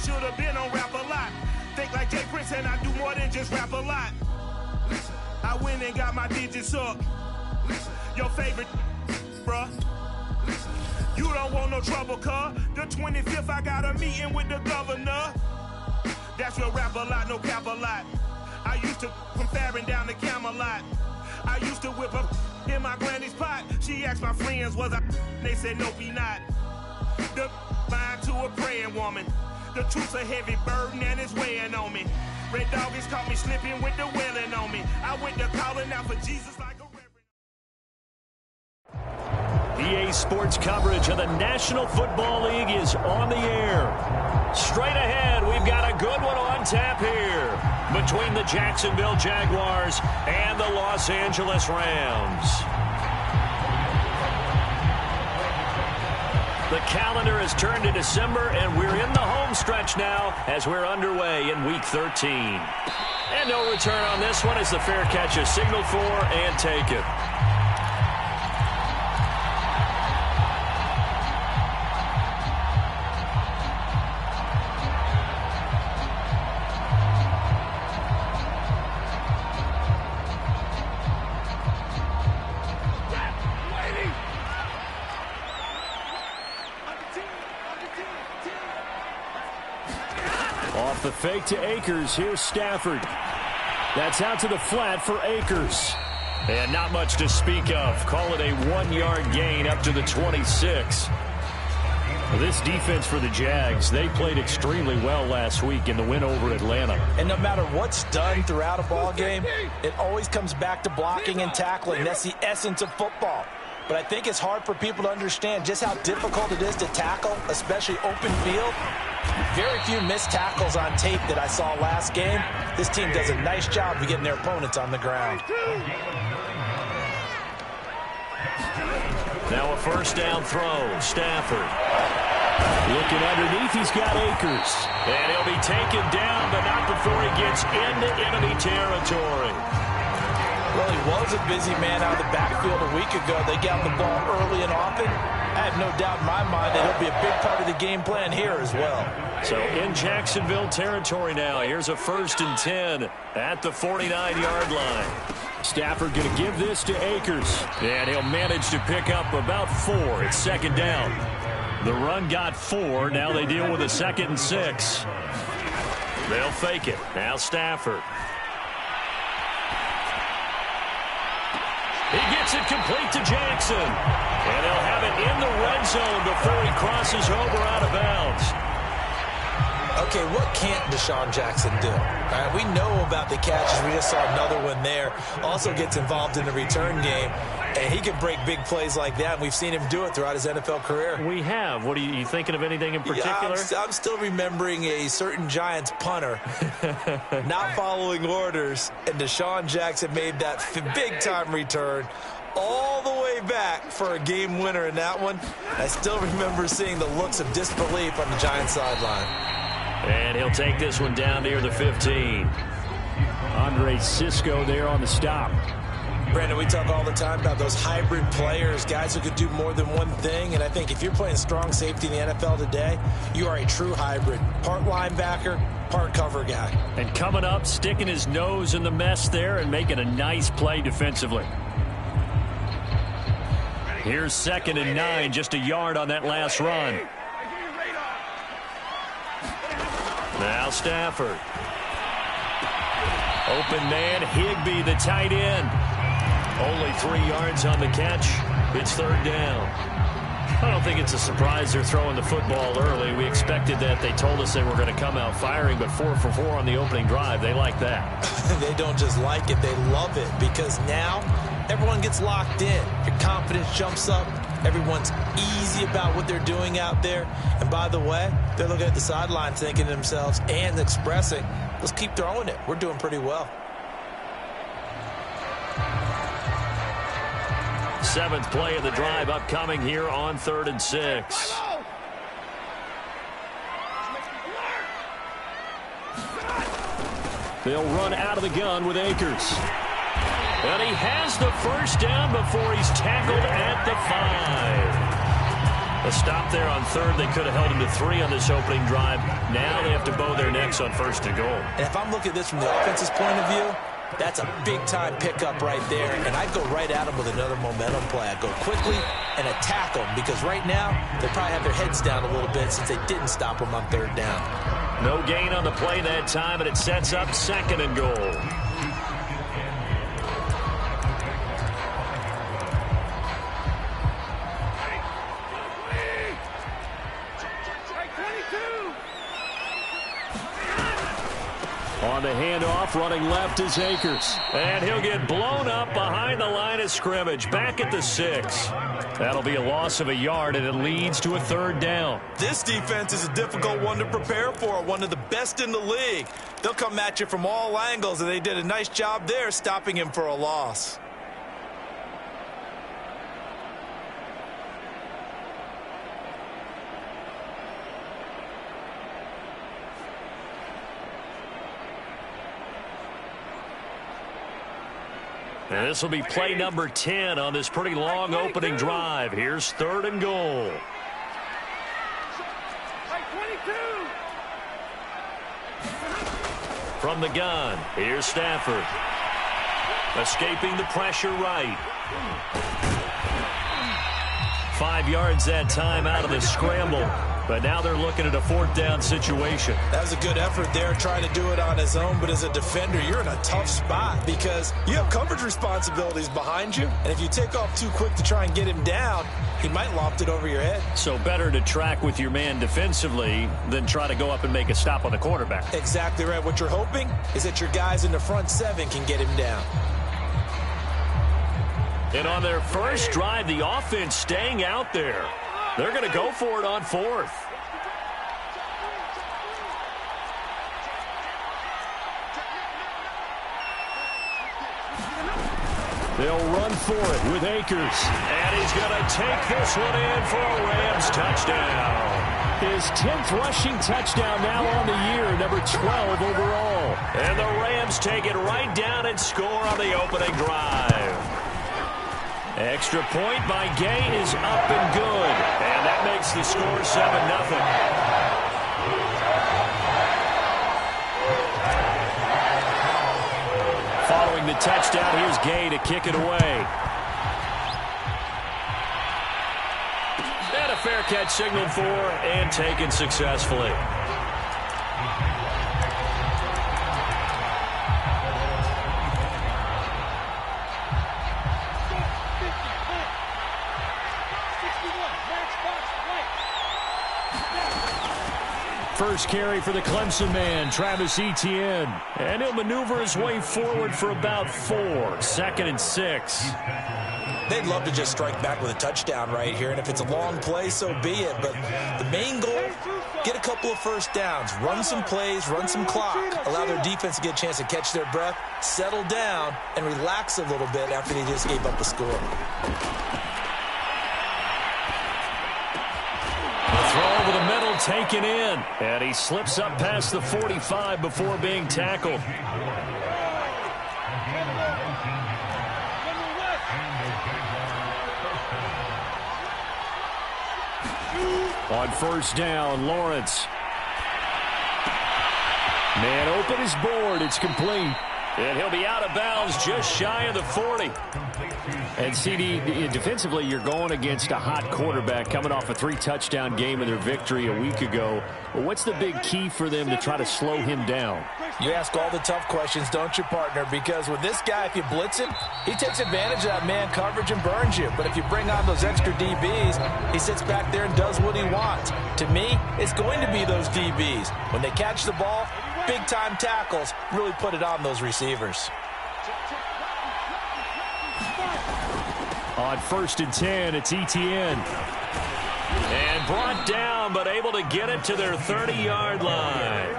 should have been on rap a lot. Think like Jay Prince and I do more than just rap a lot. I went and got my digits up. Your favorite, bruh. You don't want no trouble, cuz. The 25th, I got a meeting with the governor. That's your rap a lot, no cap a lot. I used to from Farron down to Camelot. I used to whip up in my granny's pot. She asked my friends, was I? They said, nope, he not. The mind to a praying woman. The truth's a heavy burden and it's weighing on me. Red Doggies caught me slipping with the wailing on me. I went to calling out for Jesus like a reverend. EA Sports coverage of the National Football League is on the air. Straight ahead, we've got a good one on tap here between the Jacksonville Jaguars and the Los Angeles Rams. The calendar has turned to December, and we're in the home stretch now as we're underway in Week 13. And no return on this one as the fair catch is signaled for and taken. Off the fake to Akers. Here's Stafford. That's out to the flat for Akers. And not much to speak of. Call it a 1-yard gain up to the 26. This defense for the Jags, they played extremely well last week in the win over Atlanta. And no matter what's done throughout a ball game, it always comes back to blocking and tackling. That's the essence of football. But I think it's hard for people to understand just how difficult it is to tackle, especially open field. Very few missed tackles on tape that I saw last game. This team does a nice job of getting their opponents on the ground. Now a first down throw. Stafford. Looking underneath, he's got Akers. And he'll be taken down, but not before he gets into enemy territory. Well, he was a busy man out of the backfield a week ago. They got the ball early and often. I have no doubt in my mind that he'll be a big part of the game plan here as well. So in Jacksonville territory now. Here's a 1st and 10 at the 49-yard line. Stafford going to give this to Akers. And he'll manage to pick up about 4. It's 2nd down. The run got 4. Now they deal with a 2nd and 6. They'll fake it. Now Stafford. He gets it complete to Jackson. And they'll have it in the red zone before he crosses over out of bounds. Okay, what can't Deshaun Jackson do? All right, we know about the catches. We just saw another one there. Also gets involved in the return game. And he can break big plays like that. And we've seen him do it throughout his NFL career. We have. What are you thinking of anything in particular? Yeah, I'm still remembering a certain Giants punter not following orders. And Deshaun Jackson made that big-time return all the way back for a game winner in that one. I still remember seeing the looks of disbelief on the Giants sideline. And he'll take this one down near the 15. Andre Cisco there on the stop. Brandon, we talk all the time about those hybrid players, guys who could do more than one thing. And I think if you're playing strong safety in the NFL today, you are a true hybrid. Part linebacker, part cover guy. And coming up, sticking his nose in the mess there and making a nice play defensively. Here's 2nd and 9, just a yard on that last run. Now Stafford. Open man, Higbee, the tight end. Only 3 yards on the catch. It's 3rd down. I don't think it's a surprise they're throwing the football early. We expected that. They told us they were going to come out firing, but 4 for 4 on the opening drive. They like that. They don't just like it, they love it, because now everyone gets locked in. Your confidence jumps up. Everyone's easy about what they're doing out there. And by the way, they're looking at the sideline thinking to themselves and expressing, let's keep throwing it. We're doing pretty well. 7th play of the drive upcoming here on 3rd and 6. They'll run out of the gun with Akers. And he has the 1st down before he's tackled at the 5. A stop there on third. They could have held him to 3 on this opening drive. Now they have to bow their necks on first and goal. And if I'm looking at this from the offense's point of view, that's a big-time pickup right there, and I'd go right at him with another momentum play. I'd go quickly and attack them because right now they probably have their heads down a little bit since they didn't stop them on third down. No gain on the play that time, and it sets up second and goal. On the handoff, running left is Akers. And he'll get blown up behind the line of scrimmage, back at the 6. That'll be a loss of a yard, and it leads to a third down. This defense is a difficult one to prepare for, one of the best in the league. They'll come at you from all angles, and they did a nice job there stopping him for a loss. And this will be play number 10 on this pretty long opening drive. Here's third and goal. From the gun, here's Stafford. Escaping the pressure right. 5 yards that time out of the scramble. But now they're looking at a fourth down situation. That was a good effort there trying to do it on his own, but as a defender, you're in a tough spot because you have coverage responsibilities behind you, and if you take off too quick to try and get him down, he might loft it over your head. So better to track with your man defensively than try to go up and make a stop on the quarterback. Exactly right. What you're hoping is that your guys in the front 7 can get him down. And on their first drive, the offense staying out there. They're going to go for it on fourth. They'll run for it with Akers. And he's going to take this one in for a Rams touchdown. His 10th rushing touchdown now on the year, number 12 overall. And the Rams take it right down and score on the opening drive. Extra point by Gay is up and good. And that makes the score 7-0. Following the touchdown, here's Gay to kick it away. And a fair catch signaled for and taken successfully. First carry for the Clemson man, Travis Etienne. And he'll maneuver his way forward for about 4. 2nd and 6. They'd love to just strike back with a touchdown right here, and if it's a long play, so be it. But the main goal, get a couple of first downs, run some plays, run some clock, allow their defense to get a chance to catch their breath, settle down, and relax a little bit after they just gave up a score. Throw over the middle, taken in. And he slips up past the 45 before being tackled. On first down, Lawrence. Man open is board. It's complete. And he'll be out of bounds just shy of the 40. And CD, defensively, you're going against a hot quarterback coming off a 3-touchdown game in their victory a week ago. Well, what's the big key for them to try to slow him down? You ask all the tough questions, don't you, partner? Because with this guy, if you blitz him, he takes advantage of that man coverage and burns you. But if you bring on those extra DBs, he sits back there and does what he wants. To me, it's going to be those DBs. When they catch the ball, big-time tackles really put it on those receivers. On 1st and 10, it's Etienne. And brought down, but able to get it to their 30-yard line.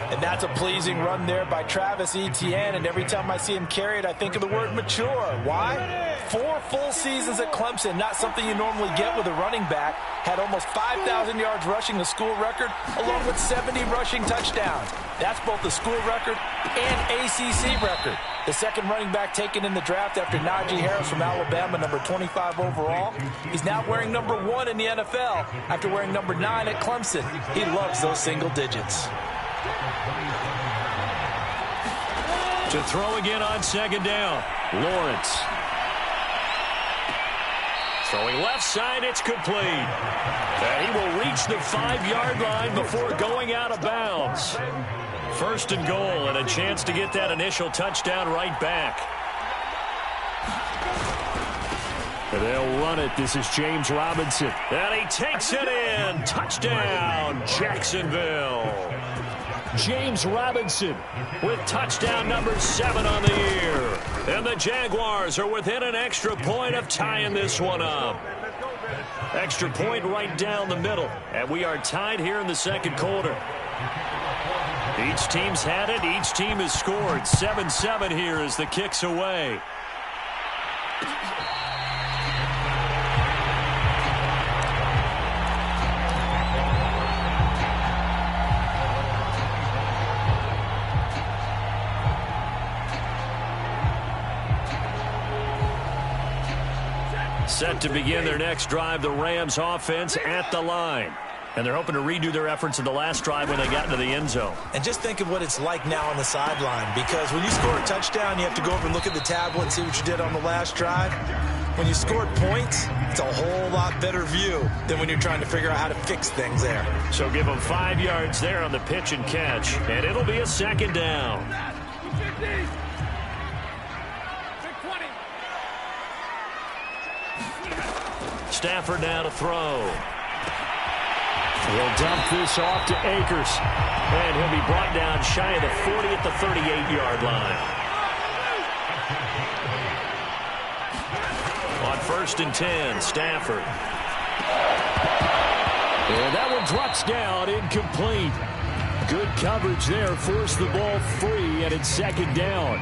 And that's a pleasing run there by Travis Etienne, and every time I see him carry it, I think of the word mature. Why? 4 full seasons at Clemson, not something you normally get with a running back. Had almost 5,000 yards rushing, the school record, along with 70 rushing touchdowns. That's both the school record and ACC record. The second running back taken in the draft after Najee Harris from Alabama, number 25 overall. He's now wearing number 1 in the NFL after wearing number 9 at Clemson. He loves those single digits. To throw again on second down, Lawrence. Throwing left side, it's complete. And he will reach the 5-yard line before going out of bounds. First and goal, and a chance to get that initial touchdown right back. And they'll run it. This is James Robinson. And he takes it in. Touchdown, Jacksonville. James Robinson with touchdown number 7 on the year. And the Jaguars are within an extra point of tying this one up. Extra point right down the middle. And we are tied here in the second quarter. Each team's had it. Each team has scored. 7-7 here as the kick's away. Set to begin their next drive, the Rams offense at the line. And they're hoping to redo their efforts in the last drive when they got into the end zone. And just think of what it's like now on the sideline, because when you score a touchdown, you have to go over and look at the tablet and see what you did on the last drive. When you scored points, it's a whole lot better view than when you're trying to figure out how to fix things there. So give them 5 yards there on the pitch and catch, and it'll be a second down. Stafford now to throw. He'll dump this off to Akers. And he'll be brought down shy of the 40 at the 38-yard line. On 1st and 10, Stafford. And that one drops down, incomplete. Good coverage there, forced the ball free, and it's second down.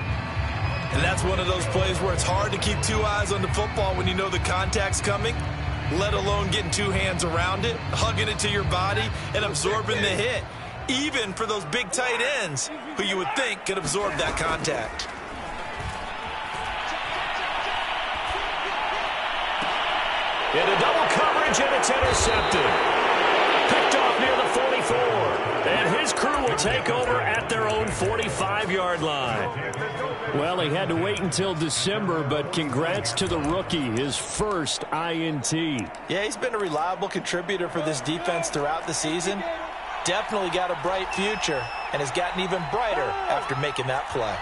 And that's one of those plays where it's hard to keep 2 eyes on the football when you know the contact's coming, let alone getting 2 hands around it, hugging it to your body, and absorbing the hit, even for those big tight ends who you would think could absorb that contact. Into double coverage, and it's intercepted. Picked off near the 44. And his crew will take over at their own 45-yard line. Well, he had to wait until December, but congrats to the rookie, his first INT. Yeah, he's been a reliable contributor for this defense throughout the season. Definitely got a bright future, and has gotten even brighter after making that play.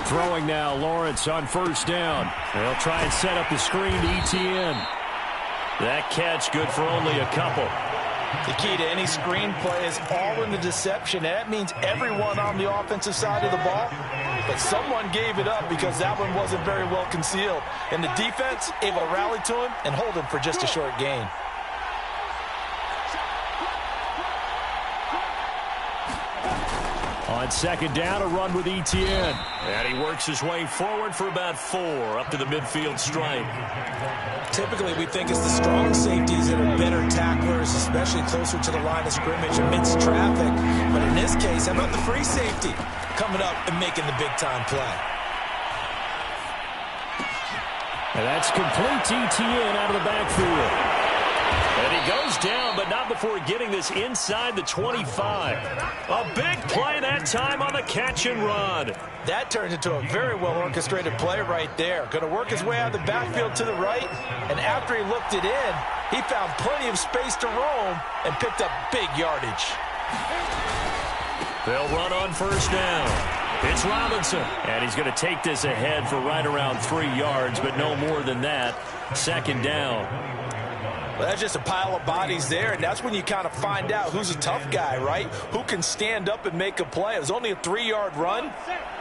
Throwing now, Lawrence on 1st down. They'll try and set up the screen to Etienne. That catch good for only a couple. The key to any screen play is all in the deception. And that means everyone on the offensive side of the ball. But someone gave it up because that one wasn't very well concealed. And the defense able to rally to him and hold him for just a short gain. On 2nd down, a run with Etienne. And he works his way forward for about 4 up to the midfield stripe. Typically, we think it's the strong safeties that are better tacklers, especially closer to the line of scrimmage amidst traffic. But in this case, how about the free safety coming up and making the big-time play? And that's complete to Etienne out of the backfield. And he goes down, but not before getting this inside the 25. A big play that time on the catch and run. That turns into a very well-orchestrated play right there. Going to work his way out of the backfield to the right, and after he looked it in, he found plenty of space to roam and picked up big yardage. They'll run on 1st down. It's Robinson, and he's going to take this ahead for right around 3 yards, but no more than that. 2nd down. Well, that's just a pile of bodies there, and that's when you kind of find out who's a tough guy, right? Who can stand up and make a play. It was only a 3-yard run,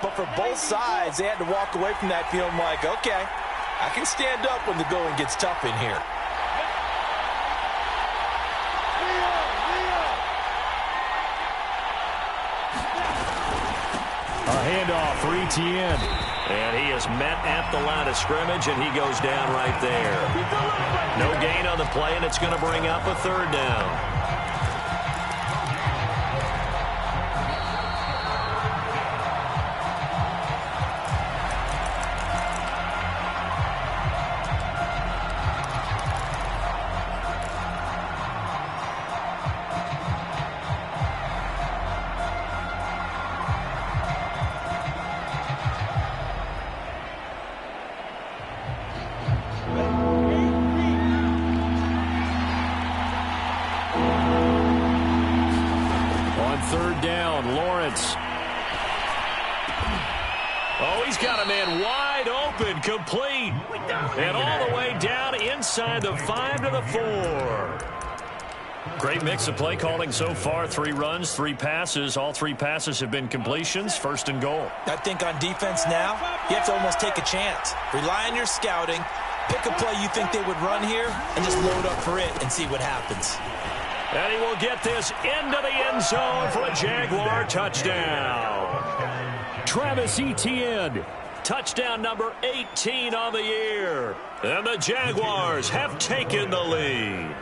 but for both sides, they had to walk away from that feeling like, okay, I can stand up when the going gets tough in here. handoff for Etienne. And he is met at the line of scrimmage, and he goes down right there. No gain on the play, and it's going to bring up a third down. Third down, Lawrence. Oh, he's got a man wide open, complete. And all the way down inside the 5 to the 4. Great mix of play calling so far. 3 runs, 3 passes. All 3 passes have been completions. First and goal. I think on defense now, you have to almost take a chance. Rely on your scouting. Pick a play you think they would run here and just load up for it and see what happens. And he will get this into the end zone for a Jaguar touchdown. Travis Etienne, touchdown number 18 on the year. And the Jaguars have taken the lead.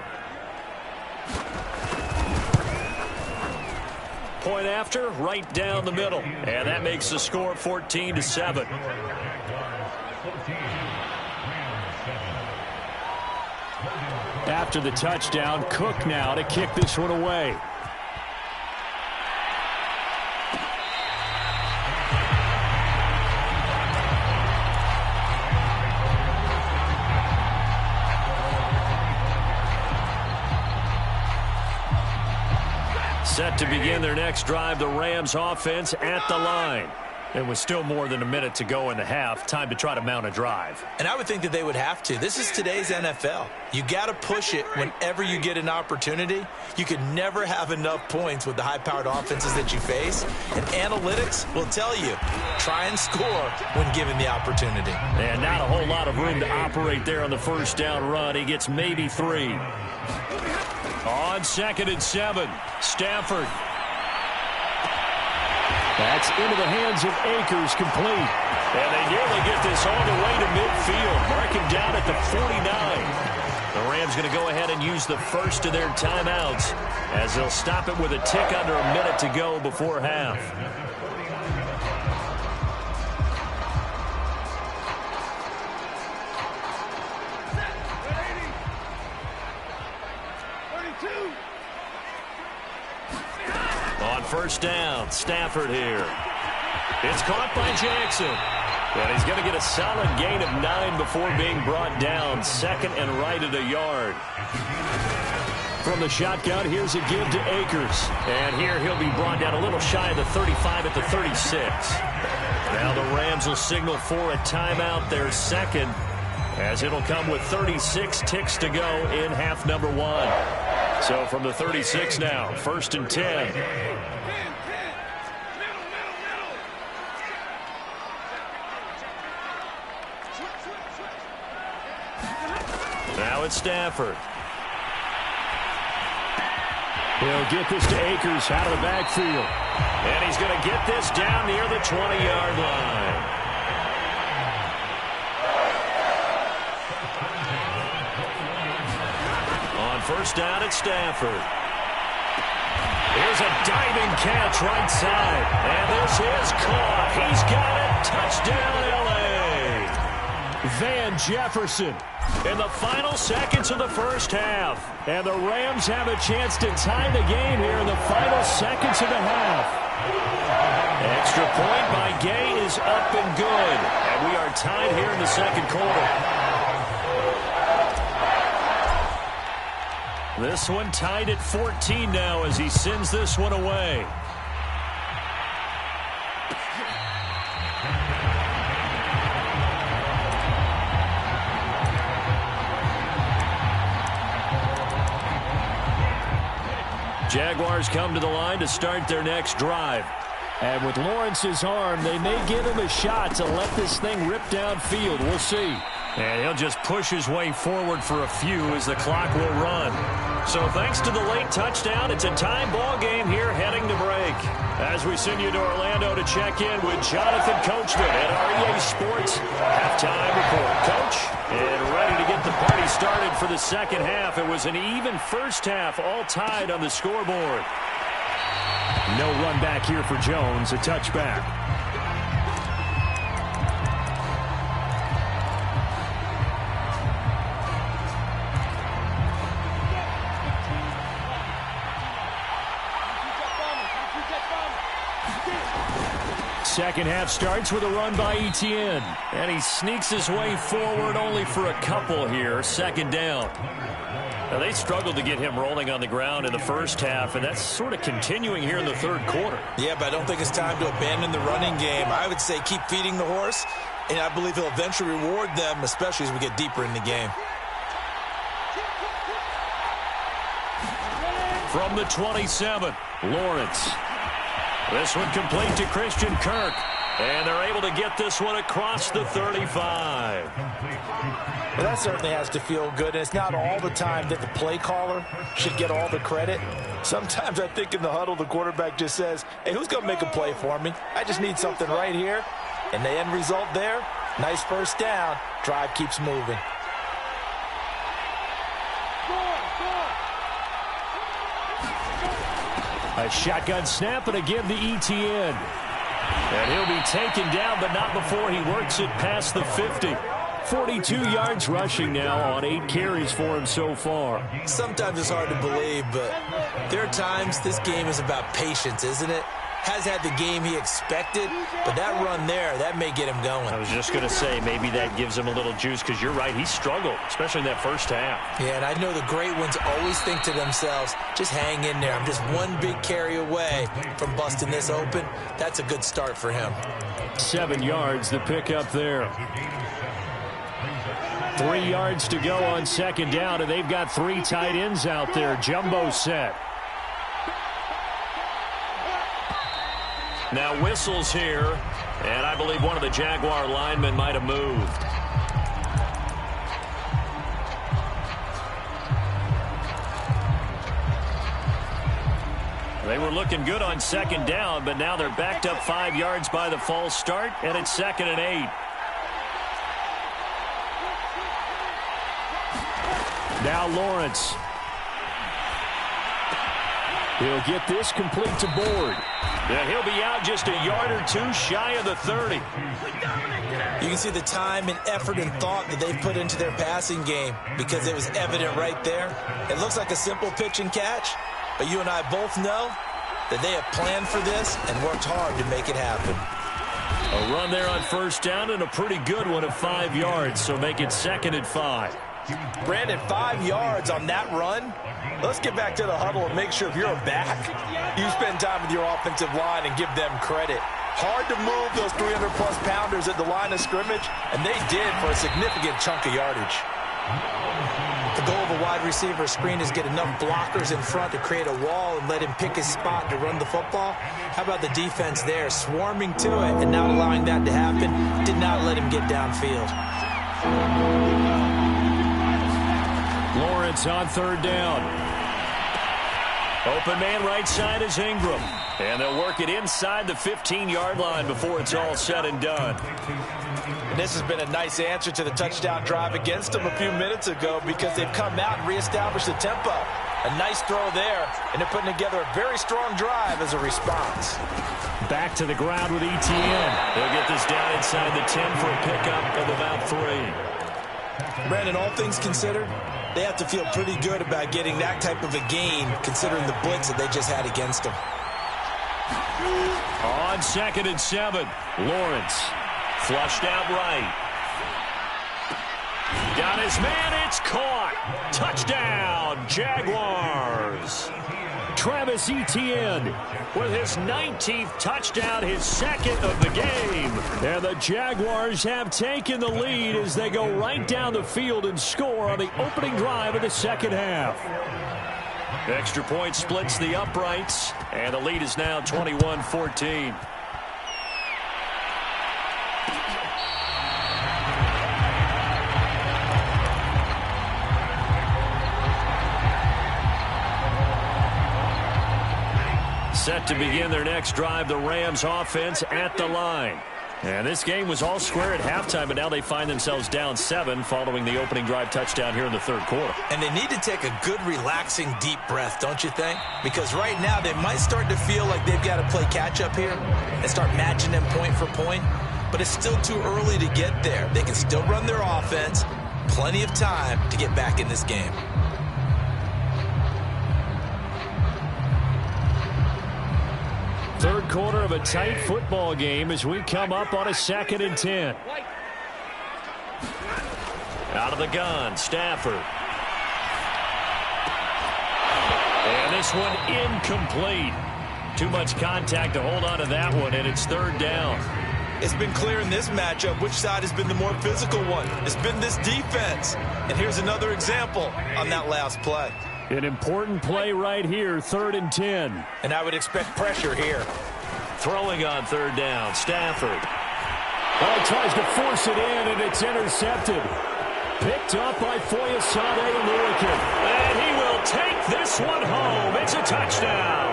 Point after, right down the middle. And that makes the score 14-7. After the touchdown, Cook now to kick this one away. Set to begin their next drive, the Rams offense at the line. And with still more than a minute to go in the half, time to try to mount a drive. And I would think that they would have to. This is today's NFL. You got to push it whenever you get an opportunity. You can never have enough points with the high-powered offenses that you face. And analytics will tell you, try and score when given the opportunity. And not a whole lot of room to operate there on the first down run. He gets maybe 3. On 2nd and 7, Stafford. That's into the hands of Akers, complete. And they nearly get this all the way to midfield. Mark him down at the 49. The Rams going to go ahead and use the first of their timeouts as they'll stop it with a tick under a minute to go before half. On first down, Stafford here. It's caught by Jackson. And he's going to get a solid gain of 9 before being brought down. 2nd and right at a yard. From the shotgun, here's a give to Akers. And here he'll be brought down a little shy of the 35 at the 36. Now the Rams will signal for a timeout, their second, as it'll come with 36 ticks to go in half number 1. So from the 36 now, 1st and 10. Now it's Stafford. He'll get this to Akers out of the backfield. And he's going to get this down near the 20-yard line. On first down, it's Stafford. Here's a diving catch right side. And this is caught. He's got it. Touchdown, L.A. Van Jefferson in the final seconds of the first half. And the Rams have a chance to tie the game here in the final seconds of the half. Extra point by Gay is up and good. And we are tied here in the second quarter. This one tied at 14 now as he sends this one away. Jaguars come to the line to start their next drive. And with Lawrence's arm, they may give him a shot to let this thing rip downfield. We'll see. And he'll just push his way forward for a few as the clock will run. So thanks to the late touchdown, it's a tie ball game here heading to break. As we send you to Orlando to check in with Jonathan Coachman at REA Sports Halftime Report. Coach, and ready to get the party started for the second half. It was an even first half, all tied on the scoreboard. No run back here for Jones, a touchback. Second half starts with a run by Etienne. And he sneaks his way forward only for a couple here. Second down. Now, they struggled to get him rolling on the ground in the first half, and that's sort of continuing here in the third quarter. Yeah, but I don't think it's time to abandon the running game. I would say keep feeding the horse, and I believe he'll eventually reward them, especially as we get deeper in the game. From the 27, Lawrence. This one complete to Christian Kirk. And they're able to get this one across the 35. Well, that certainly has to feel good. And it's not all the time that the play caller should get all the credit. Sometimes I think in the huddle, the quarterback just says, hey, who's going to make a play for me? I just need something right here. And the end result there, nice first down. Drive keeps moving. A shotgun snap and a give to Etienne. And he'll be taken down, but not before he works it past the 50. 42 yards rushing now on 8 carries for him so far. Sometimes it's hard to believe, but there are times this game is about patience, isn't it? Has had the game he expected, but that run there, that may get him going. I was just going to say, maybe that gives him a little juice, because you're right, he struggled, especially in that first half. Yeah, and I know the great ones always think to themselves, just hang in there. I'm just one big carry away from busting this open. That's a good start for him. 7 yards, the pickup there. 3 yards to go on second down, and they've got 3 tight ends out there. Jumbo set. Now whistles here, and I believe one of the Jaguar linemen might have moved. They were looking good on second down, but now they're backed up 5 yards by the false start, and it's 2nd and 8. Now Lawrence. He'll get this complete to Board. Yeah, he'll be out just a yard or two shy of the 30. You can see the time and effort and thought that they've put into their passing game because it was evident right there. It looks like a simple pitch and catch, but you and I both know that they have planned for this and worked hard to make it happen. A run there on first down and a pretty good one of 5 yards, so make it 2nd and 5. Brandon, 5 yards on that run. Let's get back to the huddle and make sure if you're a back, you spend time with your offensive line and give them credit. Hard to move those 300-plus pounders at the line of scrimmage, and they did for a significant chunk of yardage. The goal of a wide receiver screen is get enough blockers in front to create a wall and let him pick his spot to run the football. How about the defense there, swarming to it and not allowing that to happen? Did not let him get downfield. Lawrence on third down. Open man right side is Ingram. And they'll work it inside the 15-yard line before it's all said and done. And this has been a nice answer to the touchdown drive against them a few minutes ago because they've come out and reestablished the tempo. A nice throw there, and they're putting together a very strong drive as a response. Back to the ground with Etienne. They'll get this down inside the 10 for a pickup of about 3. Brandon, all things considered, they have to feel pretty good about getting that type of a gain considering the blitz that they just had against them. On 2nd and 7, Lawrence flushed out right. Got his man, it's caught. Touchdown, Jaguars. Travis Etienne with his 19th touchdown, his 2nd of the game. And the Jaguars have taken the lead as they go right down the field and score on the opening drive of the second half. Extra point splits the uprights, and the lead is now 21-14. Set to begin their next drive, the Rams offense at the line. And this game was all square at halftime, but now they find themselves down 7 following the opening drive touchdown here in the third quarter. And they need to take a good, relaxing, deep breath, don't you think? Because right now they might start to feel like they've got to play catch-up here and start matching them point for point. But it's still too early to get there. They can still run their offense. Plenty of time to get back in this game. Third quarter of a tight football game as we come up on a 2nd and 10. Out of the gun, Stafford. And this one incomplete. Too much contact to hold on to that one, and it's 3rd down. It's been clear in this matchup which side has been the more physical one. It's been this defense. And here's another example on that last play. An important play right here, 3rd and 10. And I would expect pressure here. Throwing on 3rd down, Stafford. Oh, tries to force it in, and it's intercepted. Picked up by Foyesade Oluokun. And he will take this one home. It's a touchdown.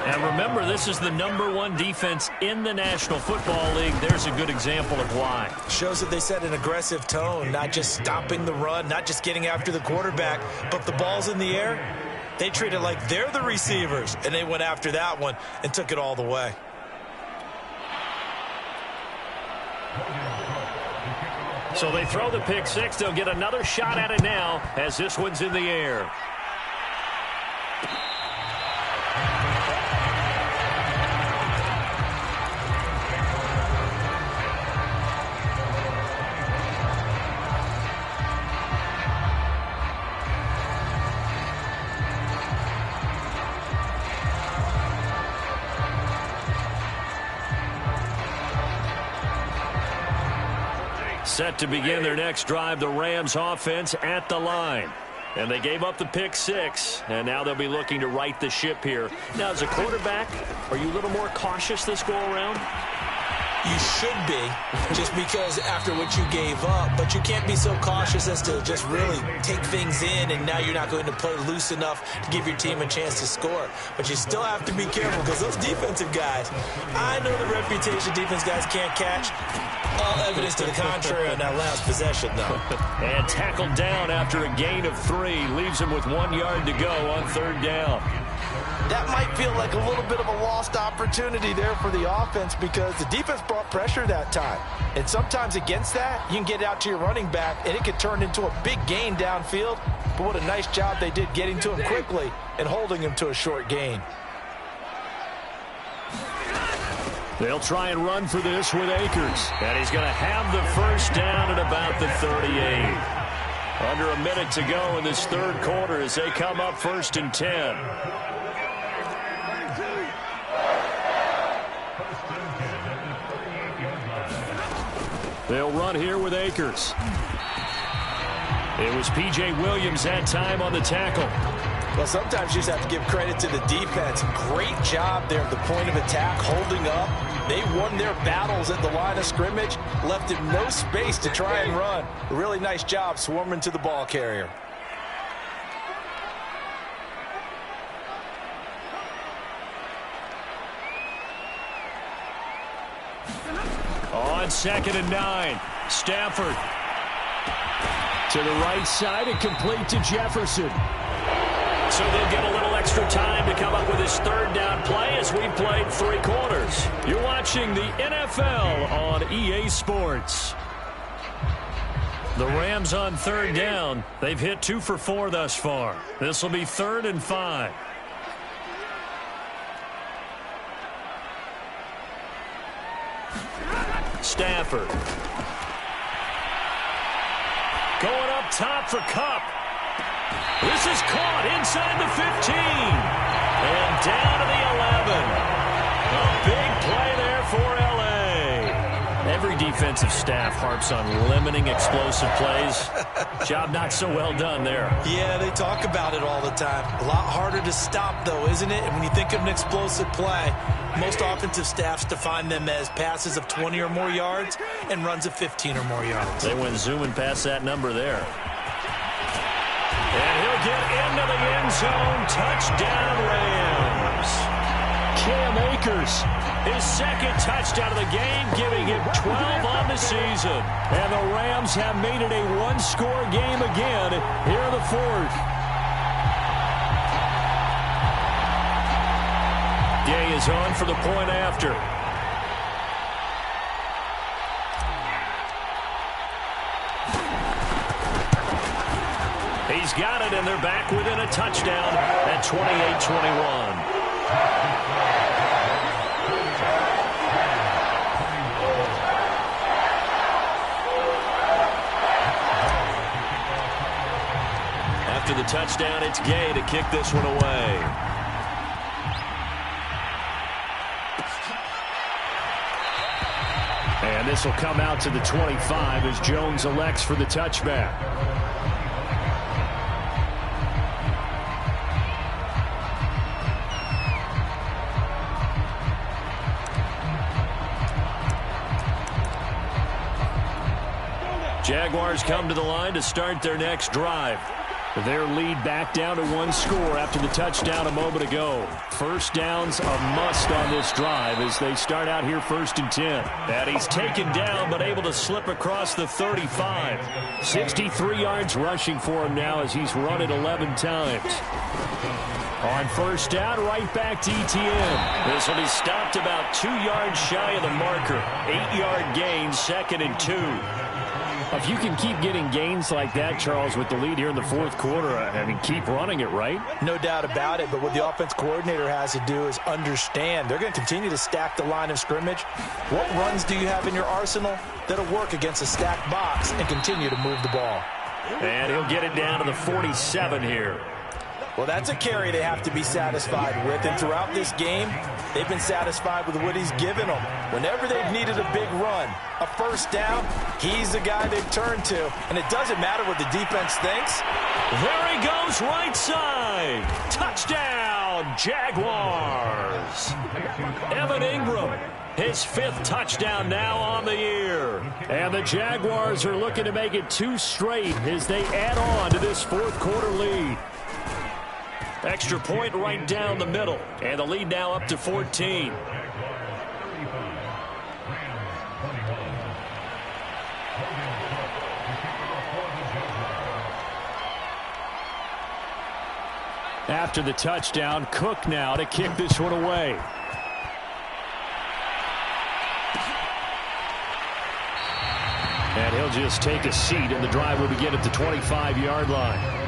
And remember, this is the #1 defense in the National Football League. There's a good example of why. Shows that they set an aggressive tone, not just stopping the run, not just getting after the quarterback, but the ball's in the air. They treat it like they're the receivers, and they went after that one and took it all the way. So they throw the pick six. They'll get another shot at it now as this one's in the air. Set to begin their next drive, the Rams offense at the line. And they gave up the pick six, and now they'll be looking to right the ship here. Now, as a quarterback, are you a little more cautious this go-around? You should be, just because after what you gave up, but you can't be so cautious as to just really take things in, and now you're not going to play loose enough to give your team a chance to score. But you still have to be careful, because those defensive guys, I know the reputation defense guys can't catch. All evidence to the contrary on that last possession, though. And tackled down after a gain of 3. Leaves him with 1 yard to go on 3rd down. That might feel like a little bit of a lost opportunity there for the offense because the defense brought pressure that time. And sometimes against that, you can get out to your running back, and it could turn into a big gain downfield. But what a nice job they did getting to him quickly and holding him to a short gain. They'll try and run for this with Akers. And he's going to have the first down at about the 38. Under a minute to go in this third quarter as they come up 1st and 10. They'll run here with Akers. It was P.J. Williams that time on the tackle. Well, sometimes you just have to give credit to the defense. Great job there at the point of attack, holding up. They won their battles at the line of scrimmage, left him no space to try and run. A really nice job swarming to the ball carrier. On 2nd and 9, Stafford. To the right side and complete to Jefferson. So they'll get a little extra time to come up with his 3rd down play as we've played 3 quarters. You're watching the NFL on EA Sports. The Rams on 3rd down. They've hit 2 for 4 thus far. This will be 3rd and 5. Stafford. Going up top for Kupp. This is caught inside the 15. And down to the 11. A big play there for L.A. Every defensive staff harps on limiting explosive plays. Job not so well done there. Yeah, they talk about it all the time. A lot harder to stop, though, isn't it? And when you think of an explosive play, most offensive staffs define them as passes of 20 or more yards and runs of 15 or more yards. They went zooming past that number there. And he'll get into the end zone. Touchdown, Rams. Cam Akers, His second touchdown of the game, giving him 12 on the season. And the Rams have made it a one-score game again here in the fourth. Day is on for the point after. He's got it, and they're back within a touchdown at 28-21. After the touchdown, it's Gay to kick this one away. And this will come out to the 25 as Jones elects for the touchback. Jaguars come to the line to start their next drive. Their lead back down to one score after the touchdown a moment ago. First down's a must on this drive as they start out here 1st and 10. And he's taken down but able to slip across the 35. 63 yards rushing for him now as he's run it 11 times. On first down, right back to ETN. This will be stopped about 2 yards shy of the marker. 8-yard gain, 2nd and 2. If you can keep getting gains like that, Charles, with the lead here in the fourth quarter, I mean, keep running it, right? No doubt about it, but what the offense coordinator has to do is understand. They're going to continue to stack the line of scrimmage. What runs do you have in your arsenal that'll work against a stacked box and continue to move the ball? And he'll get it down to the 47 here. Well, that's a carry they have to be satisfied with, and throughout this game, they've been satisfied with what he's given them. Whenever they've needed a big run, a first down, he's the guy they've turned to, and it doesn't matter what the defense thinks. There he goes, right side. Touchdown, Jaguars. Evan Ingram, his 5th touchdown now on the year. And the Jaguars are looking to make it 2 straight as they add on to this fourth quarter lead. Extra point right down the middle. And the lead now up to 14. After the touchdown, Cook now to kick this one away. And he'll just take a seat, and the drive will begin at the 25-yard line.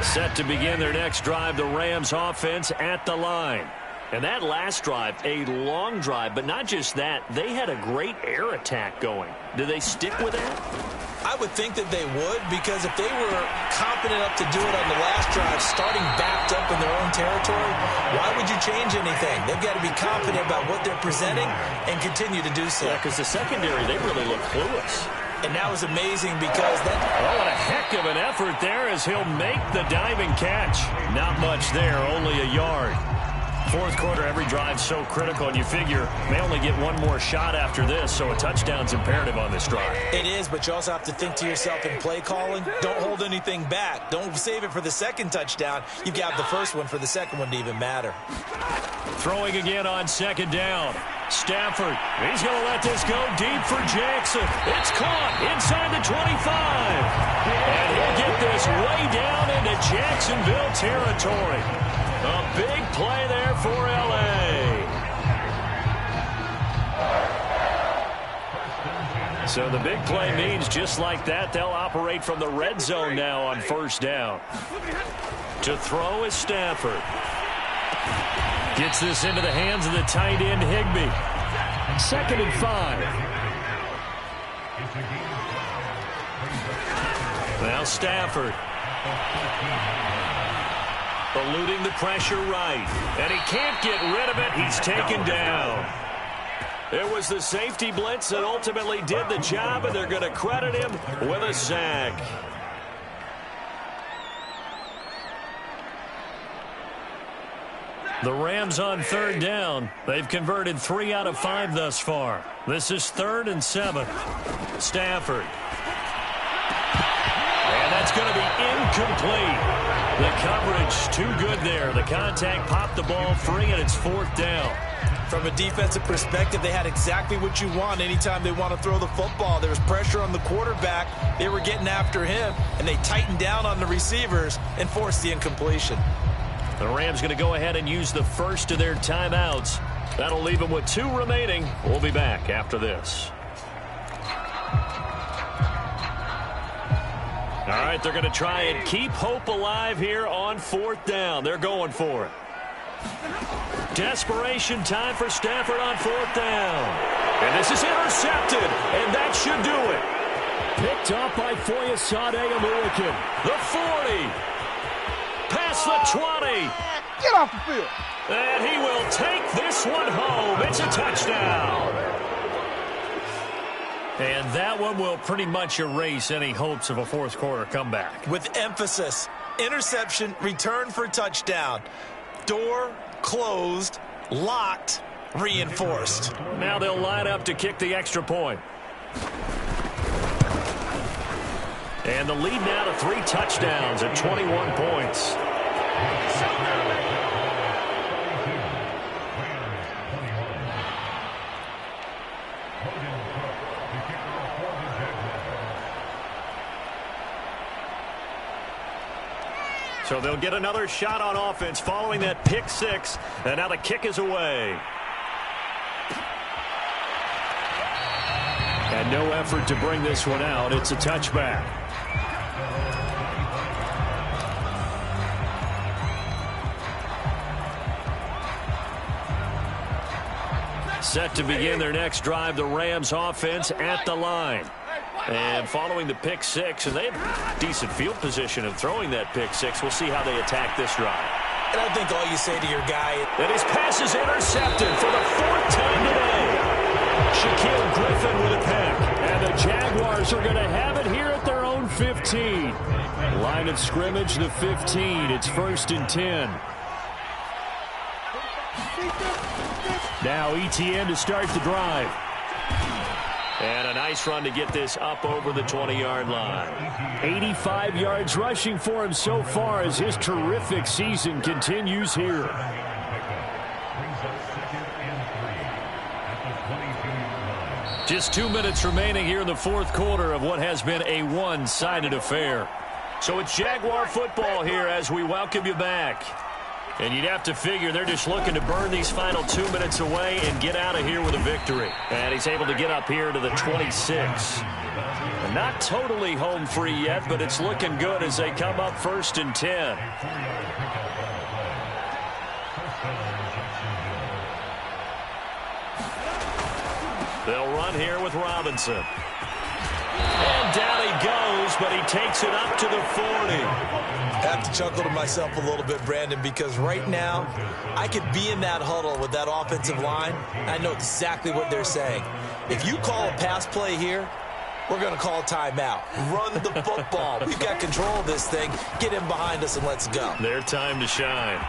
Set to begin their next drive, the Rams offense at the line. And that last drive, a long drive, but not just that, they had a great air attack going. Do they stick with that? I would think that they would, because if they were confident enough to do it on the last drive, starting backed up in their own territory, why would you change anything? They've got to be confident about what they're presenting and continue to do so. Yeah, because the secondary, they really look clueless. And that was amazing because that... Oh, what a heck of an effort there as he'll make the diving catch. Not much there, only a yard. Fourth quarter, every drive so critical, and you figure they only get one more shot after this, so a touchdown's imperative on this drive. It is, but you also have to think to yourself in play calling, don't hold anything back. Don't save it for the second touchdown. You've got the first one for the second one to even matter. Throwing again on second down. Stafford, he's going to let this go deep for Jackson. It's caught inside the 25. And he'll get this way down into Jacksonville territory. A big play there for L.A. So the big play means just like that, they'll operate from the red zone now on first down. To throw is Stafford. Gets this into the hands of the tight end, Higbee. 2nd and 5. Now Stafford. Eluding the pressure right. And he can't get rid of it. He's taken down. It was the safety blitz that ultimately did the job, and they're going to credit him with a sack. The Rams on third down. They've converted 3 out of 5 thus far. This is 3rd and 7. Stafford. it's going to be incomplete. The coverage too good there. The contact popped the ball free, and it's 4th down. From a defensive perspective, they had exactly what you want anytime they want to throw the football. There was pressure on the quarterback. They were getting after him, and they tightened down on the receivers and forced the incompletion. The Rams going to go ahead and use the first of their timeouts. That'll leave them with 2 remaining. We'll be back after this. All right, they're going to try and keep hope alive here on 4th down. They're going for it. Desperation time for Stafford on 4th down. And this is intercepted, and that should do it. Picked up by Foyesade Aluakin. The 40. Past the 20. Get off the field. And he will take this one home. It's a touchdown. And that one will pretty much erase any hopes of a 4th quarter comeback. With emphasis, interception, return for touchdown. Door closed, locked, reinforced. Now they'll line up to kick the extra point. And the lead now to 3 touchdowns at 21 points. So they'll get another shot on offense following that pick 6. And now the kick is away. And no effort to bring this one out. It's a touchback. Set to begin their next drive, the Rams offense at the line. And following the pick 6, and they have decent field position in throwing that pick 6. We'll see how they attack this drive. And I think all you say to your guy, and his pass is intercepted for the 4th time today. Shaquille Griffin with a pick. And the Jaguars are going to have it here at their own 15. Line of scrimmage, the 15. It's 1st and 10. Now Etienne to start the drive. And a nice run to get this up over the 20-yard line. 85 yards rushing for him so far as his terrific season continues here. Just 2 minutes remaining here in the 4th quarter of what has been a one-sided affair. So it's Jaguar football here as we welcome you back. And you'd have to figure they're just looking to burn these final 2 minutes away and get out of here with a victory. And he's able to get up here to the 26. And not totally home free yet, but it's looking good as they come up 1st and 10. They'll run here with Robinson. And down he goes, but he takes it up to the 40. I have to chuckle to myself a little bit, Brandon, because right now I could be in that huddle with that offensive line. I know exactly what they're saying. If you call a pass play here, we're going to call a timeout. Run the football. We've got control of this thing. Get him behind us and let's go. Their time to shine.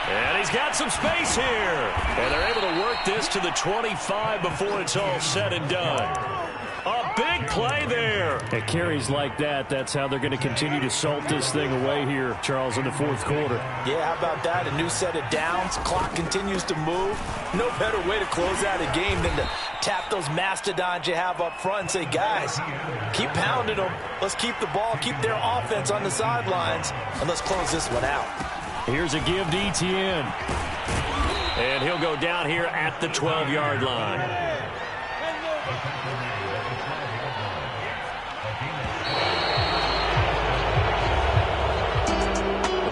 And he's got some space here. And they're able to work this to the 25 before it's all said and done. A big play there. At carries like that, that's how they're going to continue to salt this thing away here, Charles, in the 4th quarter. Yeah, how about that? A new set of downs. Clock continues to move. No better way to close out a game than to tap those mastodons you have up front and say, guys, keep pounding them. Let's keep the ball, keep their offense on the sidelines, and let's close this one out. Here's a give to Etienne. And he'll go down here at the 12-yard line.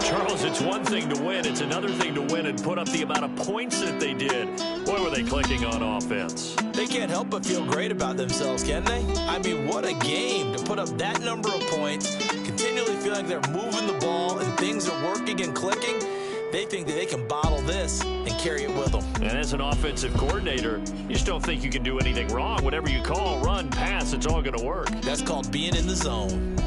Charles, it's one thing to win. It's another thing to win and put up the amount of points that they did. Boy, were they clicking on offense. They can't help but feel great about themselves, can they? I mean, what a game to put up that number of points, continually feeling they're moving the ball and things are working and clicking. They think that they can bottle this and carry it with them. And as an offensive coordinator, you just don't think you can do anything wrong. Whatever you call, run, pass, it's all going to work. That's called being in the zone.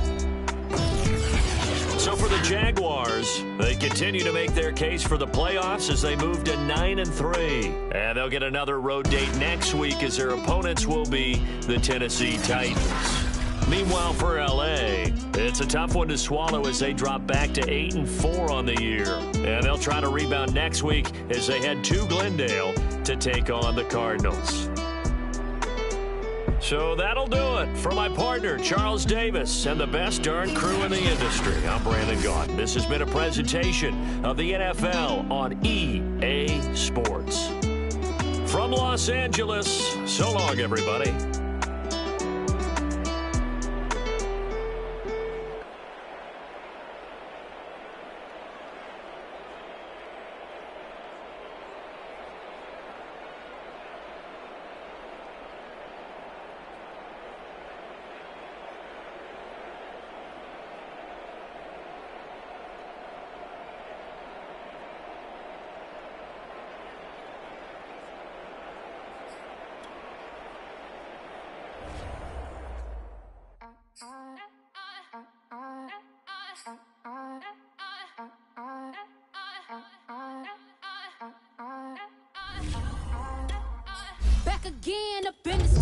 So for the Jaguars, they continue to make their case for the playoffs as they move to 9-3. And they'll get another road date next week as their opponents will be the Tennessee Titans. Meanwhile, for L.A., it's a tough one to swallow as they drop back to 8-4 on the year. And they'll try to rebound next week as they head to Glendale to take on the Cardinals. So that'll do it for my partner, Charles Davis, and the best darn crew in the industry. I'm Brandon Gaudin. This has been a presentation of the NFL on EA Sports. From Los Angeles, so long, everybody. Back again up in this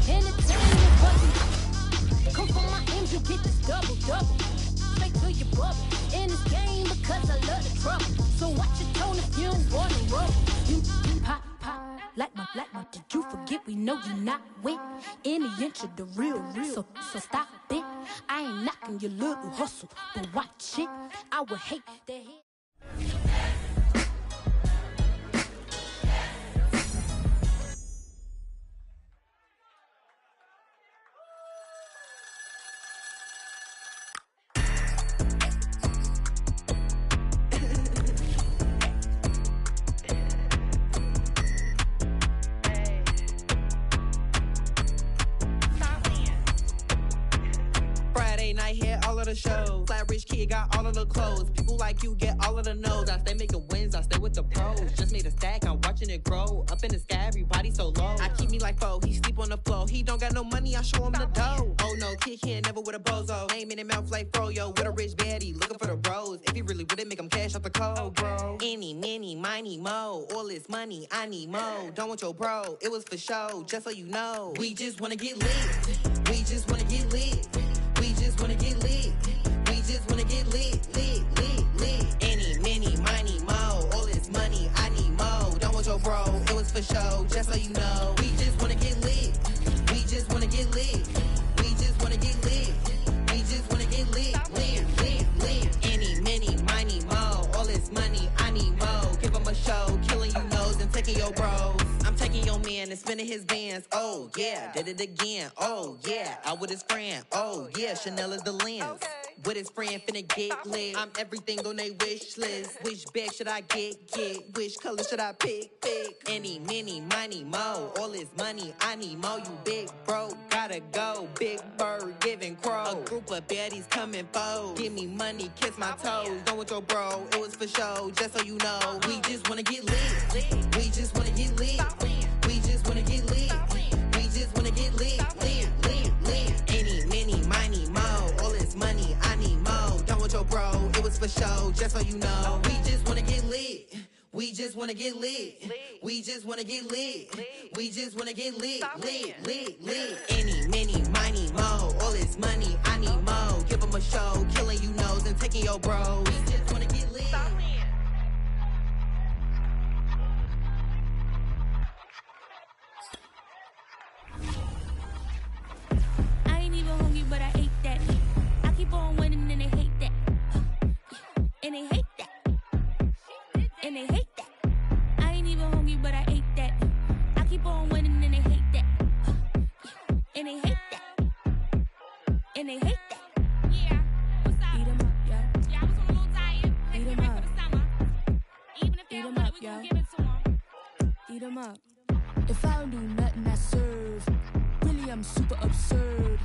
entertainment button. Come from my ends, you get this double. Straight to your bubble. In this game because I love the trouble. So watch your tone if you don't wanna roll. You pop, like my, did you forget we know you not with any inch of the real. So stop it. I ain't knocking your little hustle, but watch it. I would hate that hit. All of the shows, flat rich kid got all of the clothes. People like you get all of the no's. I stay making wins, I stay with the pros. Just made a stack, I'm watching it grow. Up in the sky, everybody so low. I keep me like foe, he sleep on the floor. He don't got no money, I show him the dough. Oh no, kid can't never with a bozo. Name in his mouth like froyo. With a rich baddie, looking for the bros. If he really would it, make him cash out the cold, bro. Any, mini, miny, mo. All this money, I need mo. Don't want your bro, it was for show, just so you know. We just wanna get lit. We just wanna get lit. We just wanna get lit. We just wanna get lit. Any, mini, miny, mo. All this money, I need mo. Don't want your bro, it was for show, just so you know. We just wanna get lit. We just wanna get lit. We just wanna get lit. We just wanna get lit. Any, mini, miny, mo. All this money, I need mo. Give him a show, killing you nose and taking your bros. I'm taking your man and spinning his bands. Oh yeah, did it again. Oh yeah, out with his friend. Oh yeah, Chanel is the lens. Okay. With his friend finna get lit. I'm everything on they wish list. Which bag should I get? Which color should I pick? Any, mini, miny, mo. All this money, I need mo. You big bro, gotta go. Big bird, giving crow. A group of baddies coming foes. Give me money, kiss my toes. Don't want your bro, it was for show, just so you know. We just wanna get lit. We just wanna get lit. We just wanna get lit. We just wanna get lit. Any, mini, miny, mo. All this money, I need mo. Don't want your bro, it was for show, just so you know. We just wanna get lit. We just wanna get lit. We just wanna get lit. We just wanna get lit. Any, mini, miny, mo. All this money, I need mo. Give him a show, killing you nose and taking your bros. We just wanna get lit. I ain't even hungry, but I ate that. I keep on winning and they hate that. And they hate that. And they hate that. I ain't even hungry, but I ate that. I keep on winning and they hate that. And they hate that. And they hate that. Yeah. What's up? Eat 'em up, yo. Yeah, I was on a little diet. Eat 'em up. For the summer. Even if they don't want it, we gon' give it to 'em. Eat 'em up. If I don't do nothing, I serve. Really, I'm super absurd.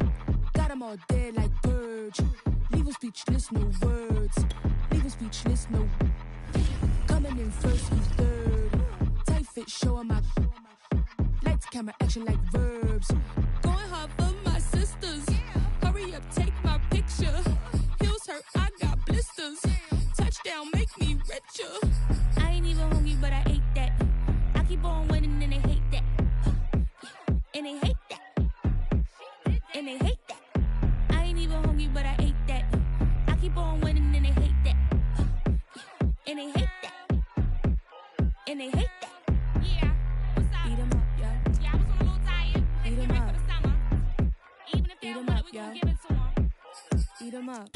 Got 'em all dead like purge. Leave 'em speechless, no words. Leave 'em speechless, no. Coming in first and third. Tight fit, showing my. Lights, camera, action like verbs. Going hard for my sisters. Hurry up, take my picture. Heels hurt, I got blisters. Touchdown, make me richer. I ain't even hungry, but I ate that. I keep on winning and they hate that. And they hate that. And they hate that. hungry, but I ate that. I keep on winning and they hate that. And they hate that. And they hate that. Yeah, what's up? Eat 'em up, yo. Yeah, I was on a little diet. Eat 'em Ready up. for the summer. Even if they Eat don't 'em want up, it, we yo. gon' give it to them. Eat 'em up.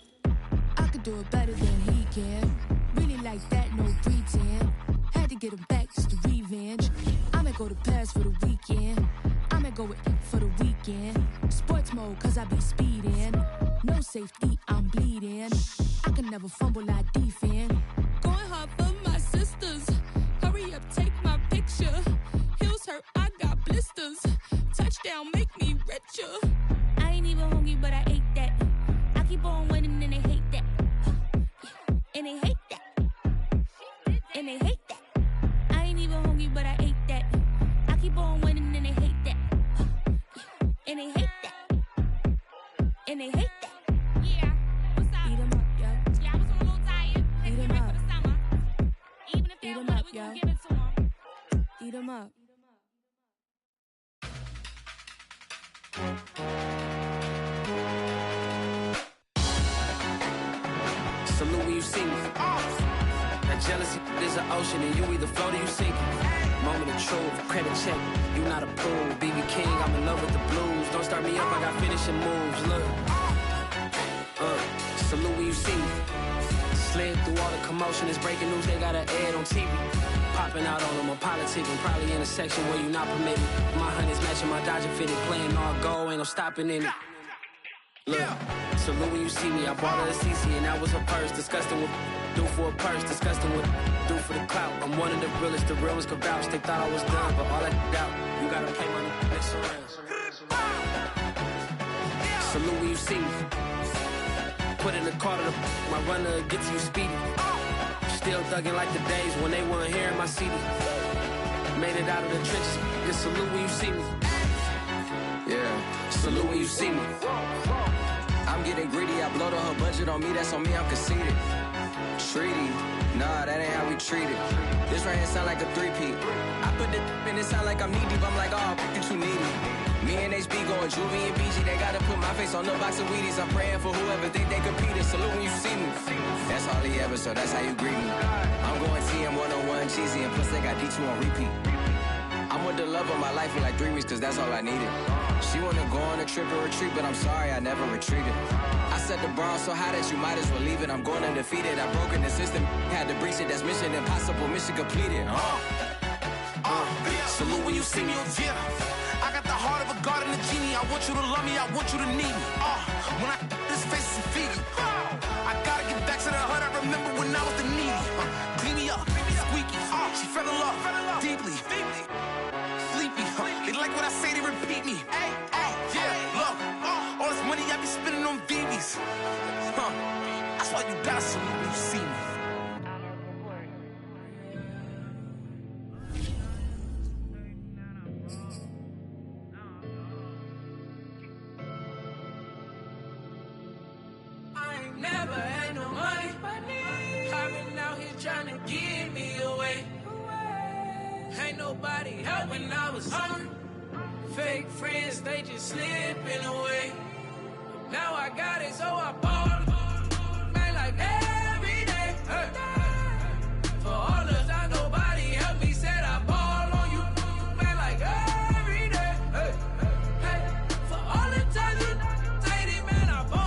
I could do it better than he can. Really like that, no pretend. Had to get him back just to revenge. I'ma go to Paris for the weekend. I'ma go with for the weekend. Sports mode, cause I be speeding. No safety, I'm bleeding. I can never fumble, I defend. Going hard for my sisters. Hurry up, take my picture. Heels hurt, I got blisters. Touchdown, make me richer. I ain't even hungry, but I ate that. I keep on winning and they hate that. And they hate that. And they hate that. I ain't even hungry, but I ate that. I keep on winning and they hate that. And they hate that. And they hate that. Yeah, what's up? Eat 'em up, yo. Yeah, I was on a little diet. Eat 'em Ready up. for the summer. Even if they Eat don't 'em want up, it, we yo. gon' give it to them. Eat 'em up. Salute when you see me. That jealousy is an ocean and you either float or you sink. Moment of truth, credit check. You not a fool. BB King, I'm in love with the blues. Don't start me up, I got finishing moves. Look. Salute when you see me. Slid through all the commotion. It's breaking news, they got an ad on TV. Popping out on them, I'm politicking. Probably in a section where you not permitted. My honey's matching my Dodger fitted. Playing all gold, ain't no stopping in it. Look, salute when you see me. I bought her a CC and that was her purse. Disgusting with do for a purse. Disgusting with do for the clout. I'm one of the realest, the real ones could vouch. They thought I was done, but all I doubt. You gotta play my next around. Salute when you see me. Put in the car to my runner gets you speedy. Still thugging like the days when they weren't hearing my CD. Made it out of the trenches. Just salute when you see me. Yeah, salute when you see me. I'm getting greedy, I blowed her budget on me, that's on me, I'm conceited. Treaty, nah, that ain't how we treat it. This right here sound like a three-peat. I put the in it sound like I'm knee deep, I'm like, oh, you too needy. Me and HB going Juvie and BG, they gotta put my face on the box of Wheaties. I'm praying for whoever think they competed. Salute when you see me. That's all he ever, so that's how you greet me. I'm going TM 101 cheesy, and plus they got D2 on repeat. I'm with the love of my life for like 3 weeks, cause that's all I needed. She wanna go on a trip or retreat, but I'm sorry, I never retreated. I set the bar so high that you might as well leave it. I'm going undefeated, I broken the system, had to breach it. That's mission impossible, mission completed. Salute when you see me, yeah. I got the heart of a god and a genie. I want you to love me, I want you to need me. When I this face is Fiji. I gotta get back to the hood. I remember when I was the needy. Clean me up, squeaky. She fell in love deeply. Sleepy. They like what I say, they repeat me. Yeah, look. All this money I be spending on BBs. That's why you gotta salute when you see me. Never had no money. I've been out here trying to give me away. Ain't nobody help when I was hungry. Fake friends, they just slipping away. Now I got it, so I bought it. Man, like every day. Hey. For all the time nobody helped me, said I ball on you. Man, like every day. Hey. Hey. For all the times you say it, man, I ball.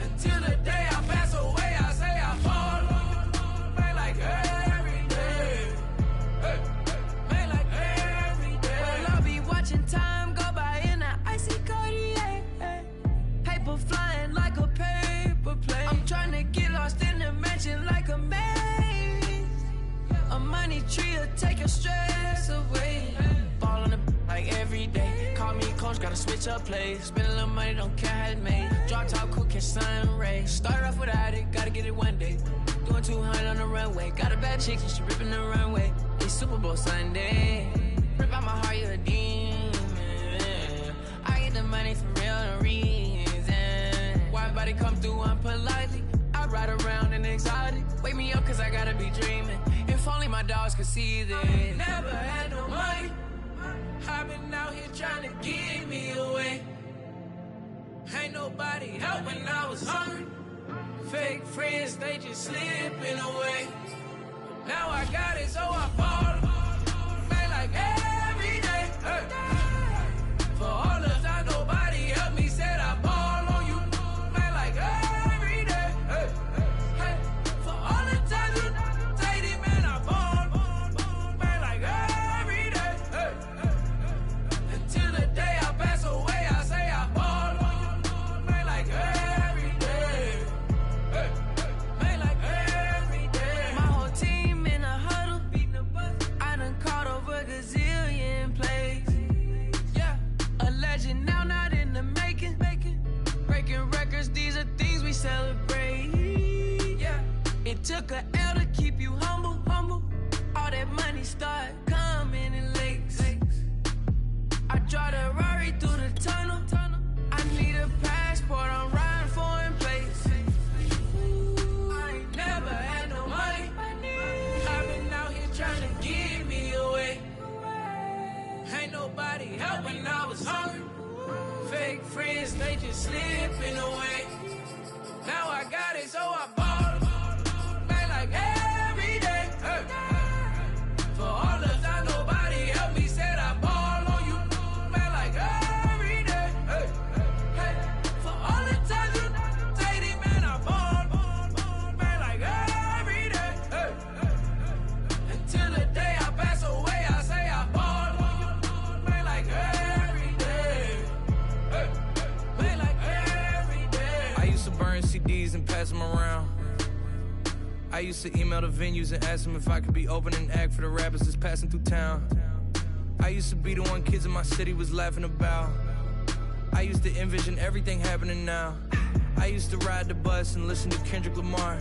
Until the day I pass away, I say I fall. Man, like every day. Man, like every day. Well, I'll be watching time go by in an icy Cartier. Paper flying like a paper plane. I'm trying to get lost in the mansion like a maze. A money tree will take your stress away. Ball on the like every day. Call me coach, gotta switch up plays. Spend a little money, don't care how it made. Drop top, cool, catch sun rays. Start off without it, gotta get it one day. Doing 200 on the runway. Got a bad chick, she ripping the runway. It's Super Bowl Sunday. Rip out my heart, you a demon. I get the money for real, no reason. Why everybody come through unpolitely? I ride around in exotic. Wake me up, cause I gotta be dreaming. If only my dogs could see this. Never had no money. I've been out here trying to give nobody help when I was hungry. Fake friends, they just slipping away. Now I got it, so I ball. Man, like every day. Hey. For all the time nobody helped me, said I ball on you. Man, like every day. Hey. Hey. For all the times you say it, man, I ball. Man, like every day. Hey. Until the day I pass away, I say I ball on you. Man, like every day. Hey. Man, like every day. My whole team in a huddle, beating the bus. I done caught over a gazillion plays. Yeah, a legend now, not in the making. Breaking records, these are things we celebrate. Yeah, it took a L to keep you humble. All that money start coming in lakes. I drive the Rari through the tunnel. I need a passport, I'm riding foreign plates. I ain't never had no money. I've been out here trying to give me away. Ain't nobody help when I was hungry. Fake friends, they just slipping away. Now I got it, so I ball. Man, like every day. Hey. For all the time nobody helped me, said I ball on you. Man, like every day. Hey. Hey. For all the times you say it, man, I ball. Man, like every day. Hey. Until the day I pass away, I say I ball on you. Man, like every day. Hey. Man, like every day. I used to burn CDs and pass them around. I used to email the venues and ask them if I could be opening act for the rappers that's passing through town. I used to be the one kids in my city was laughing about. I used to envision everything happening now. I used to ride the bus and listen to Kendrick Lamar.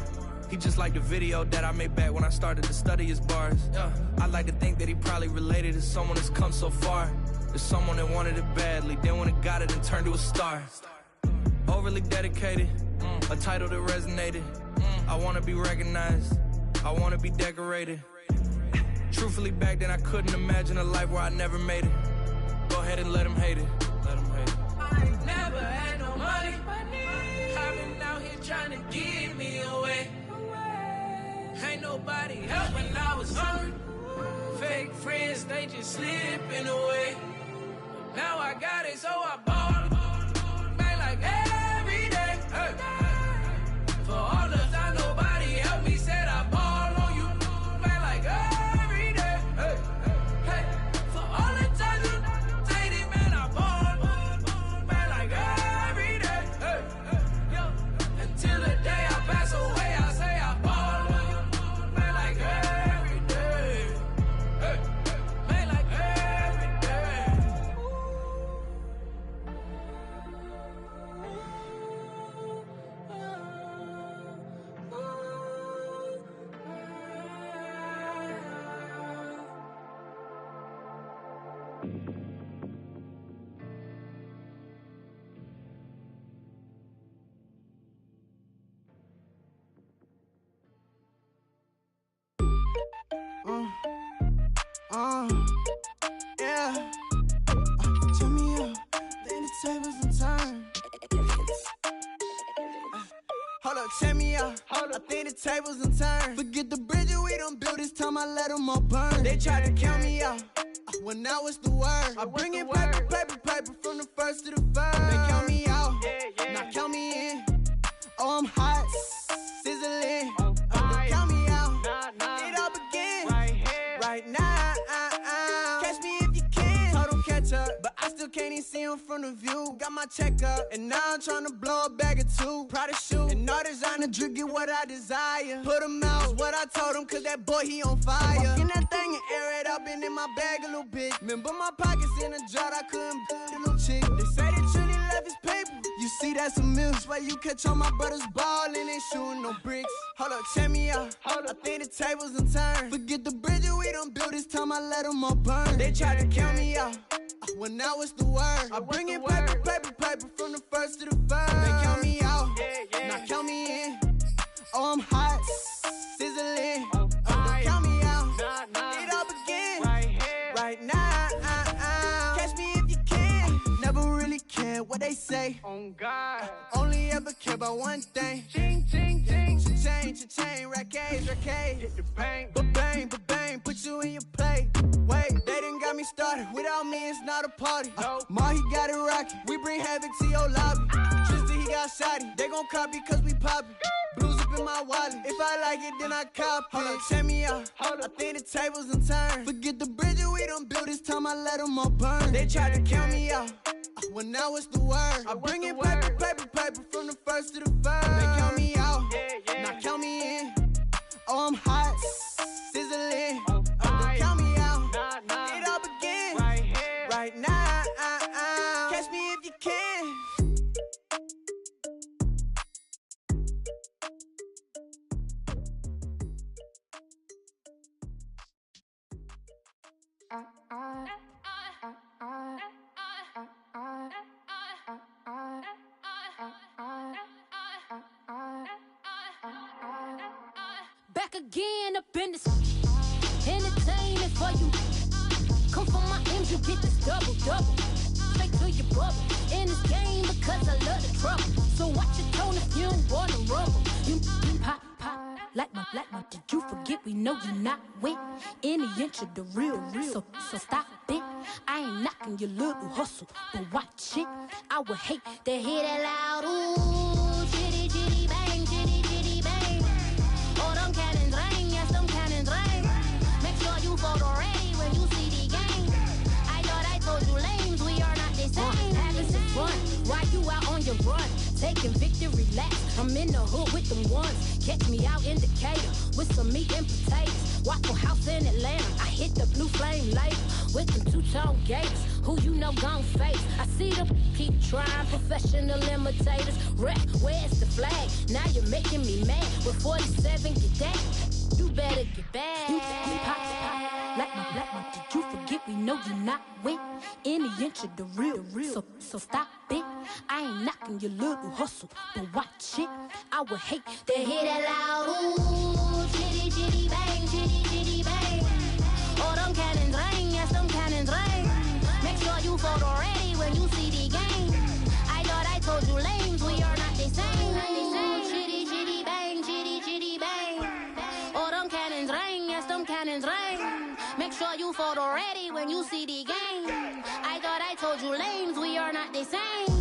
He just liked the video that I made back when I started to study his bars. I like to think that he probably related to someone that's come so far. There's someone that wanted it badly, then when it got it and turned to a star. Overly dedicated, a title that resonated. I wanna be recognized, I wanna be decorated. Truthfully, back then I couldn't imagine a life where I never made it. Go ahead and let them hate it. Let them hate it. I ain't never had no money. I've been out here trying to give me away. Ain't nobody help when I was hungry. Fake friends, they just slipping away. Now I got it, so I ball. Man, like every day. Hey. For all the time nobody helped me, said I ball on you. Man, like every day. Hey. Hey. For all the times you say it, man, I ball. Man, like every day. Hey. Yo. Until the day I pass away, I say I ball on you. Man, like every day. Hey. Man, like every day. Yeah. Turn me up, then the tables and turn. Hold up, check me out. I think the tables and turn. Forget the bridges we done built, this time I let them all burn. They tried to count me out when I was the word. I bring in paper from the first to the third. They count me out, now count me in. Oh, I'm hot, sizzling. Don't count me out, it all begin right now. Catch me if you can. Told them catch up, but I still can't even see them from the view. Got my check up, and now I'm trying to blow a bag or two. Proud of shoe, and all designer drip, get what I desire. Put them out, is what I told him, cause that boy, he on fire. Walk in that thing and air it up, and in my bag a little bit. Remember my pockets in a jar, I couldn't build a little chick. They say that Trini left his paper. You see, that's a milk. Why you catch all my brothers ballin', ain't shooting no bricks. Hold up, check me out. I think the tables and turn. Forget the bridges we done built, this time I let them all burn. They tried to count me out when I was the word. I bring in paper from the first to the third. They count me out, now count me in. Oh, I'm hot, sizzling. Don't count me out, it all begin right now. Catch me if you can. Never really care what they say. day. On God. Only ever care about one thing. Ching, ching, ching. Cha-chain, rackets. Hit the bank. Ba-bang, put you in your play. Wait, they done got me started. Without me, it's not a party. No. Ma, he got it rockin'. We bring havoc to your lobby. Tristan, he got shotty. They gon' copy cause we poppin'. Blues up in my wallet. If I like it, then I cop it. Hold up, check me out. I think the tables done turned. Forget the bridges we done built. This time I let them all burn. They tried to count me out. Well, now it's the word. I bring in paper from the first to the third. They count me out. Now count me in. Oh, I'm hot. Sizzling. Don't count me out. It all begins right here, right now. Catch me if you can. Back again up in this entertainment for you. Come from my M's, you get this double. Straight to your bubble. In this game because I love the trouble. So watch your tone if you don't wanna rumble. You pop like my. Did you forget we know you not with any inch of the real. So stop it. I ain't knocking your little hustle, but watch it. I would hate to hear that loud ooh, chitty chitty bang, chitty chitty bang. Oh, them cannons ring, yes, them cannons ring. Make sure you photo ready when you see the game. I thought I told you lames, we are not the same. Having some fun while you out on your run, taking victory laps. I'm in the hood with them ones. Catch me out in Decatur with some meat and potatoes. Waffle House in Atlanta. I hit the blue flame later with them two-tone gates. Who you know gon' face? I see them keep trying. Professional imitators. Rep, where's the flag? Now you're making me mad. With 47, get that. You better get back. You pop like my. Did you forget we know you not with any inch of the real. So stop it. I ain't knocking your little hustle, but watch it. I would hate to hear that loud ooh, chitty chitty bang, chitty chitty bang. Oh, them cannons ring, yes, them cannons ring. Make sure you photo ready when you see the game. I thought I told you lames, we are not the same. Chitty chitty bang, chitty chitty bang. Oh, them cannons ring, yes, them cannons ring. Make sure you photo ready when you see the game. I thought I told you lames, we are not the same.